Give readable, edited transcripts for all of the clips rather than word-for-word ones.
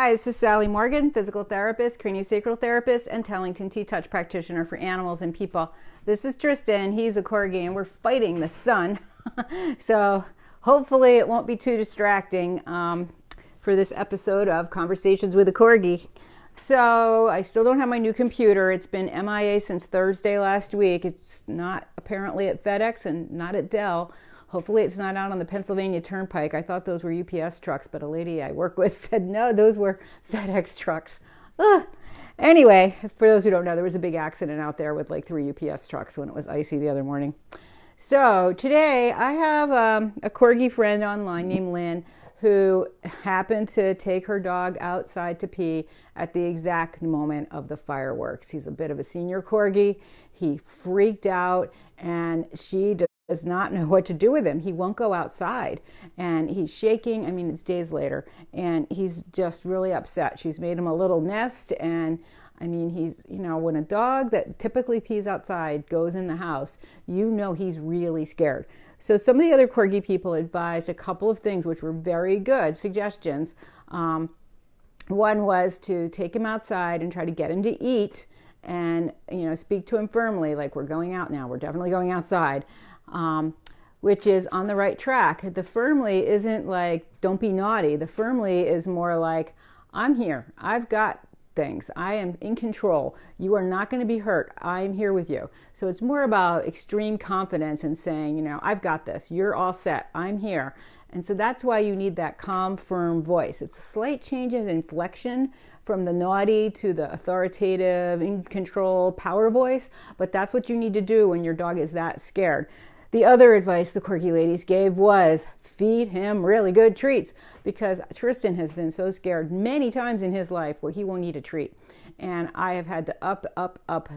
Hi, this is Sally Morgan, physical therapist, craniosacral therapist, and Tellington T-Touch practitioner for animals and people. This is Tristan. He's a Corgi, and we're fighting the sun. So hopefully it won't be too distracting for this episode of Conversations with a Corgi. So I still don't have my new computer. It's been MIA since Thursday last week. It's not apparently at FedEx and not at Dell. Hopefully it's not out on the Pennsylvania Turnpike. I thought those were UPS trucks, but a lady I work with said, no, those were FedEx trucks. Ugh. Anyway, for those who don't know, there was a big accident out there with like 3 UPS trucks when it was icy the other morning. So today I have a Corgi friend online named Lynn who happened to take her dog outside to pee at the exact moment of the fireworks. He's a bit of a senior Corgi. He freaked out and she does not know what to do with him. He won't go outside and he's shaking. I mean, it's days later and he's just really upset. She's made him a little nest and I mean, he's, you know, when a dog that typically pees outside goes in the house, you know he's really scared. So some of the other Corgi people advised a couple of things which were very good suggestions. One was to take him outside and try to get him to eat and, you know, speak to him firmly, like we're going out now, we're definitely going outside, which is on the right track. The firmly isn't like, don't be naughty. The firmly is more like, I'm here, I've got things. I am in control. You are not going to be hurt. I'm here with you. So it's more about extreme confidence and saying, you know, I've got this. You're all set. I'm here. And so that's why you need that calm, firm voice. It's a slight change in inflection from the naughty to the authoritative, in control, power voice. But that's what you need to do when your dog is that scared. The other advice the Corgi ladies gave was feed him really good treats because Tristan has been so scared many times in his life where he won't eat a treat. And I have had to up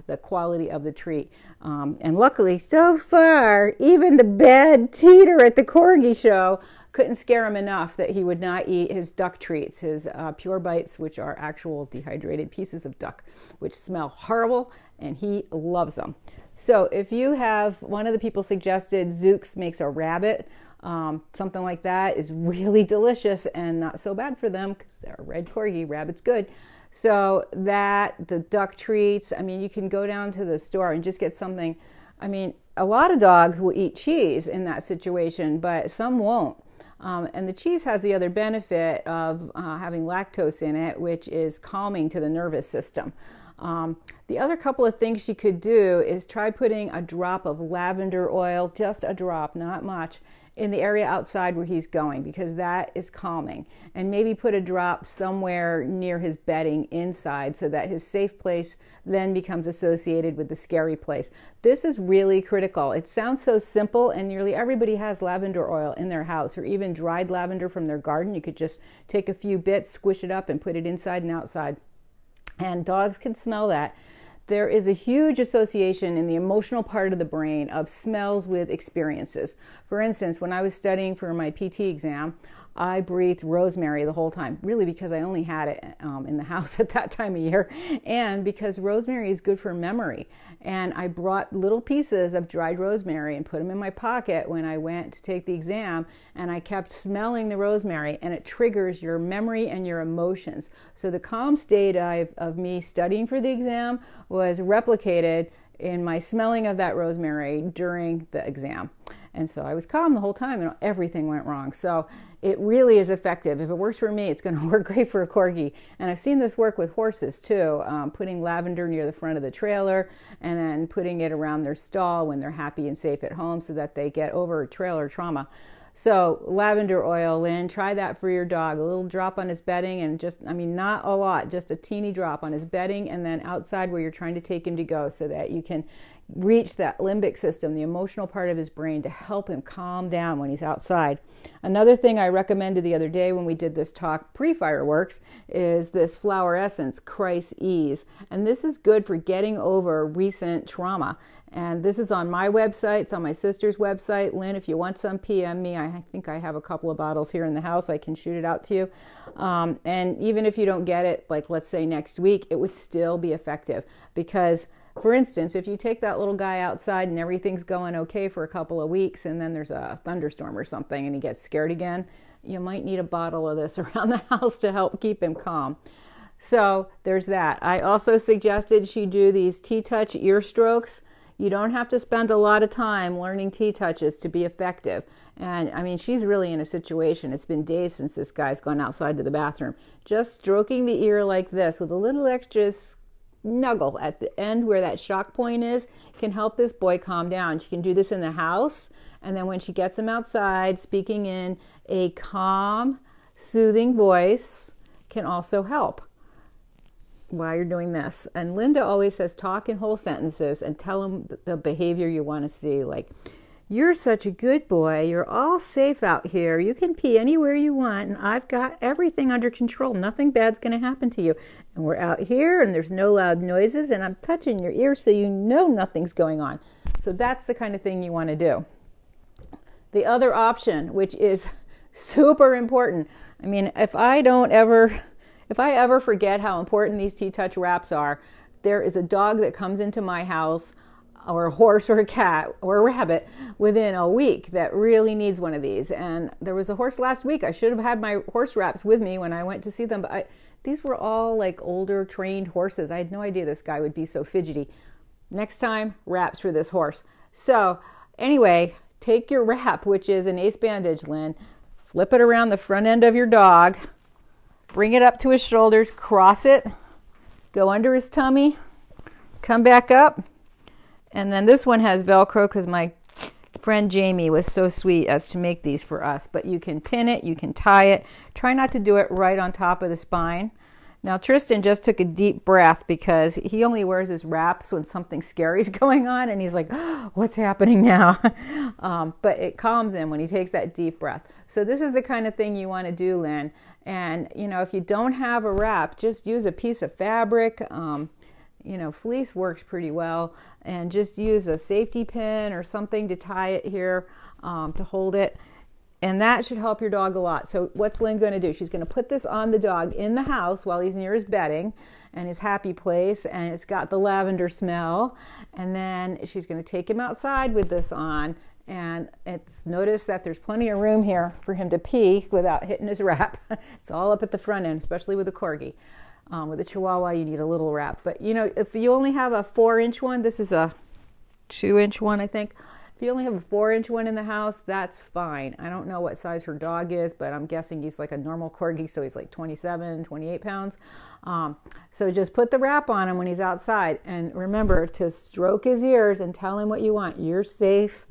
the quality of the treat. And luckily, so far, even the bad teeter at the Corgi show couldn't scare him enough that he would not eat his duck treats, his Pure Bites, which are actual dehydrated pieces of duck, which smell horrible, and he loves them. So if you have, one of the people suggested Zooks makes a rabbit, something like that is really delicious and not so bad for them because they're a red Corgi. Rabbit's good. So that, the duck treats, I mean, you can go down to the store and just get something. I mean, a lot of dogs will eat cheese in that situation, but some won't. And the cheese has the other benefit of having lactose in it, which is calming to the nervous system. The other couple of things you could do is try putting a drop of lavender oil, just a drop, not much, in the area outside where he's going because that is calming. And maybe put a drop somewhere near his bedding inside so that his safe place then becomes associated with the scary place. This is really critical. It sounds so simple and nearly everybody has lavender oil in their house or even dried lavender from their garden. You could just take a few bits, squish it up and put it inside and outside. And dogs can smell that. There is a huge association in the emotional part of the brain of smells with experiences. For instance, when I was studying for my PT exam, I breathed rosemary the whole time, really because I only had it in the house at that time of year, and because rosemary is good for memory. And I brought little pieces of dried rosemary and put them in my pocket when I went to take the exam, and I kept smelling the rosemary, and it triggers your memory and your emotions. So the calm state of me studying for the exam was replicated in my smelling of that rosemary during the exam. And so I was calm the whole time and everything went wrong. So it really is effective. If it works for me, it's going to work great for a Corgi. And I've seen this work with horses too, putting lavender near the front of the trailer and then putting it around their stall when they're happy and safe at home so that they get over trailer trauma. So lavender oil, Lynn, try that for your dog. A little drop on his bedding and just, I mean, not a lot, just a teeny drop on his bedding and then outside where you're trying to take him to go so that you can reach that limbic system, the emotional part of his brain, to help him calm down when he's outside. Another thing I recommended the other day when we did this talk pre-fireworks is this flower essence, Christ Ease. And this is good for getting over recent trauma. And this is on my website. It's on my sister's website. Lynn, if you want some, PM me. I think I have a couple of bottles here in the house. I can shoot it out to you. And even if you don't get it, like let's say next week, it would still be effective because For instance, if you take that little guy outside and everything's going okay for a couple of weeks and then there's a thunderstorm or something and he gets scared again, you might need a bottle of this around the house to help keep him calm. So there's that. I also suggested she do these T-touch ear strokes. You don't have to spend a lot of time learning T-touches to be effective. And I mean, she's really in a situation. It's been days since this guy's gone outside to the bathroom. Just stroking the ear like this with a little extra snuggle at the end where that shock point is can help this boy calm down. She can do this in the house. And then when she gets him outside, speaking in a calm, soothing voice can also help while you're doing this. And Linda always says, talk in whole sentences and tell him the behavior you want to see. Like, you're such a good boy. You're all safe out here. You can pee anywhere you want, and I've got everything under control. Nothing bad's going to happen to you. And we're out here, and there's no loud noises, and I'm touching your ear so you know nothing's going on. So that's the kind of thing you want to do. The other option, which is super important. I mean, if I ever forget how important these T-touch wraps are, there is a dog that comes into my house, or a horse or a cat or a rabbit within a week that really needs one of these. And there was a horse last week. I should have had my horse wraps with me when I went to see them, but these were all like older trained horses. I had no idea this guy would be so fidgety. Next time, wraps for this horse. So anyway, take your wrap, which is an ace bandage, Lynn, flip it around the front end of your dog, bring it up to his shoulders, cross it, go under his tummy, come back up. And then this one has Velcro because my friend Jamie was so sweet as to make these for us. But you can pin it, you can tie it. Try not to do it right on top of the spine. Now Tristan just took a deep breath because he only wears his wraps when something scary is going on. And he's like, oh, what's happening now? But it calms him when he takes that deep breath. So this is the kind of thing you want to do, Lynn. And, you know, if you don't have a wrap, just use a piece of fabric. Fleece works pretty well, and just use a safety pin or something to tie it here to hold it. And that should help your dog a lot. So what's Lynn going to do? She's going to put this on the dog in the house while he's near his bedding and his happy place, and it's got the lavender smell. And then she's going to take him outside with this on, and notice that there's plenty of room here for him to pee without hitting his wrap. It's all up at the front end, especially with a Corgi. With a Chihuahua, you need a little wrap. But, you know, if you only have a 4-inch one, this is a 2-inch one, I think. If you only have a 4-inch one in the house, that's fine. I don't know what size her dog is, but I'm guessing he's like a normal Corgi, so he's like 27, 28 pounds. So just put the wrap on him when he's outside. And remember to stroke his ears and tell him what you want. You're safe.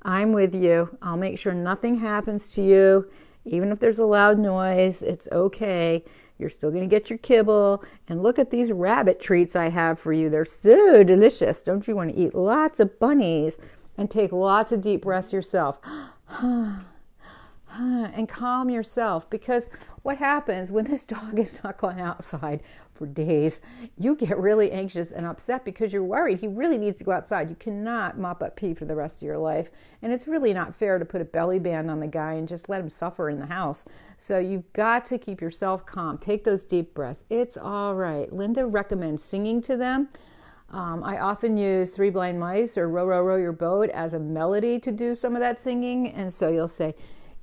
I'm with you. I'll make sure nothing happens to you. Even if there's a loud noise, it's okay. You're still going to get your kibble. And look at these rabbit treats I have for you. They're so delicious. Don't you want to eat lots of bunnies and take lots of deep breaths yourself? And calm yourself, because what happens when this dog is not going outside for days, you get really anxious and upset because you're worried. He really needs to go outside. You cannot mop up pee for the rest of your life. And it's really not fair to put a belly band on the guy and just let him suffer in the house. So you've got to keep yourself calm. Take those deep breaths. It's all right. Linda recommends singing to them. I often use Three Blind Mice or Row, Row, Row Your Boat as a melody to do some of that singing. And so you'll say,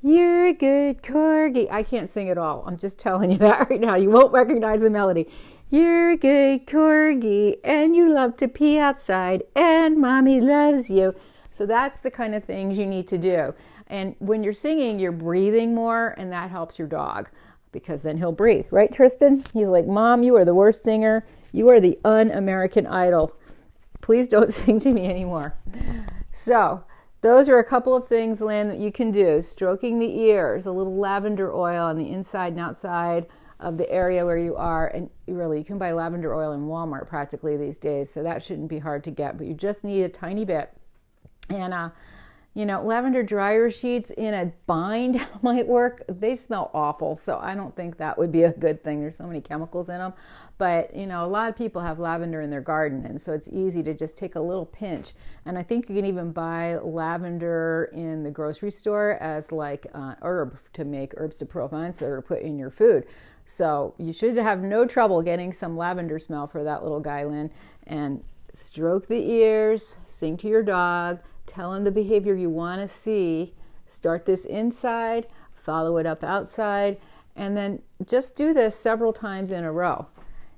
you're a good Corgi. I can't sing at all. I'm just telling you that right now. You won't recognize the melody. You're a good Corgi, and you love to pee outside, and mommy loves you. So that's the kind of things you need to do. And when you're singing, you're breathing more, and that helps your dog, because then he'll breathe. Right, Tristan? He's like, Mom, you are the worst singer. You are the un-American Idol. Please don't sing to me anymore. So those are a couple of things, Lynn, that you can do. Stroking the ears, a little lavender oil on the inside and outside of the area where you are. And really, you can buy lavender oil in Walmart practically these days, so that shouldn't be hard to get, but you just need a tiny bit. And, lavender dryer sheets in a bind might work. They smell awful, so I don't think that would be a good thing. There's so many chemicals in them. But, a lot of people have lavender in their garden, and so it's easy to just take a little pinch. And I think you can even buy lavender in the grocery store as like herb to make herbs de Provence or put in your food. So you should have no trouble getting some lavender smell for that little guy, Lynn. And stroke the ears, sing to your dog, tell him the behavior you want to see. Start this inside, follow it up outside, and then just do this several times in a row.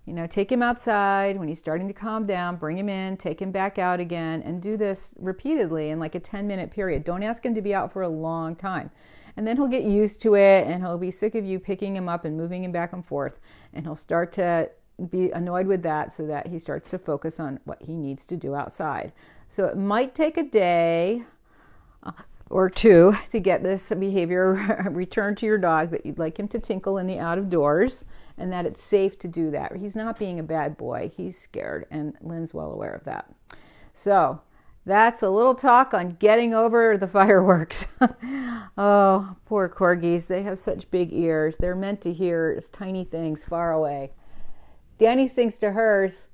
You know, take him outside when he's starting to calm down, bring him in, take him back out again, and do this repeatedly in like a 10-minute period. Don't ask him to be out for a long time. And then he'll get used to it, and he'll be sick of you picking him up and moving him back and forth, and he'll start to be annoyed with that, so that he starts to focus on what he needs to do outside. So it might take a day or two to get this behavior returned to your dog, that you'd like him to tinkle in the out of doors, and that it's safe to do that. He's not being a bad boy. He's scared, and Lynn's well aware of that. So that's a little talk on getting over the fireworks. Oh, poor corgis. They have such big ears. They're meant to hear tiny things far away. Danny sings to hers.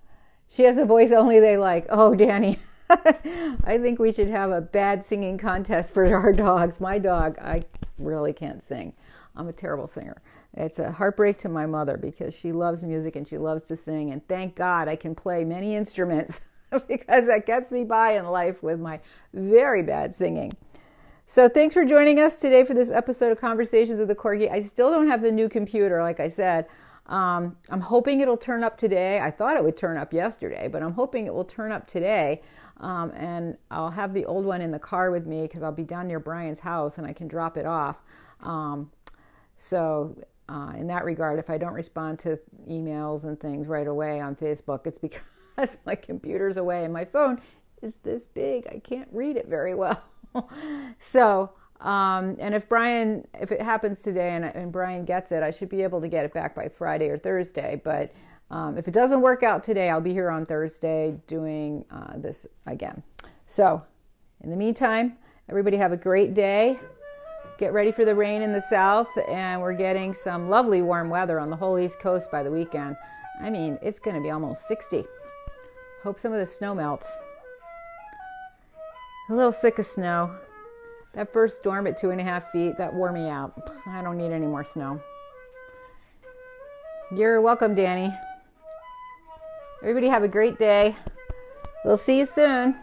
She has a voice only they like. Oh, Danny. I think we should have a bad singing contest for our dogs. My dog, I really can't sing. I'm a terrible singer. It's a heartbreak to my mother, because she loves music and she loves to sing. And thank God I can play many instruments because that gets me by in life with my very bad singing. So thanks for joining us today for this episode of Conversations with a Corgi. I still don't have the new computer, like I said. I'm hoping it'll turn up today. I thought it would turn up yesterday, but I'm hoping it will turn up today. And I'll have the old one in the car with me, because I'll be down near Brian's house and I can drop it off. So in that regard, if I don't respond to emails and things right away on Facebook, it's because my computer's away and my phone is this big. I can't read it very well. So, and if it happens today and Brian gets it, I should be able to get it back by Friday or Thursday. But if it doesn't work out today, I'll be here on Thursday doing this again. So in the meantime, everybody have a great day. Get ready for the rain in the south, and we're getting some lovely warm weather on the whole East Coast by the weekend. I mean, it's going to be almost 60. Hope some of the snow melts. A little sick of snow. That first storm at 2.5 feet, that wore me out. I don't need any more snow. You're welcome, Danny. Everybody have a great day. We'll see you soon.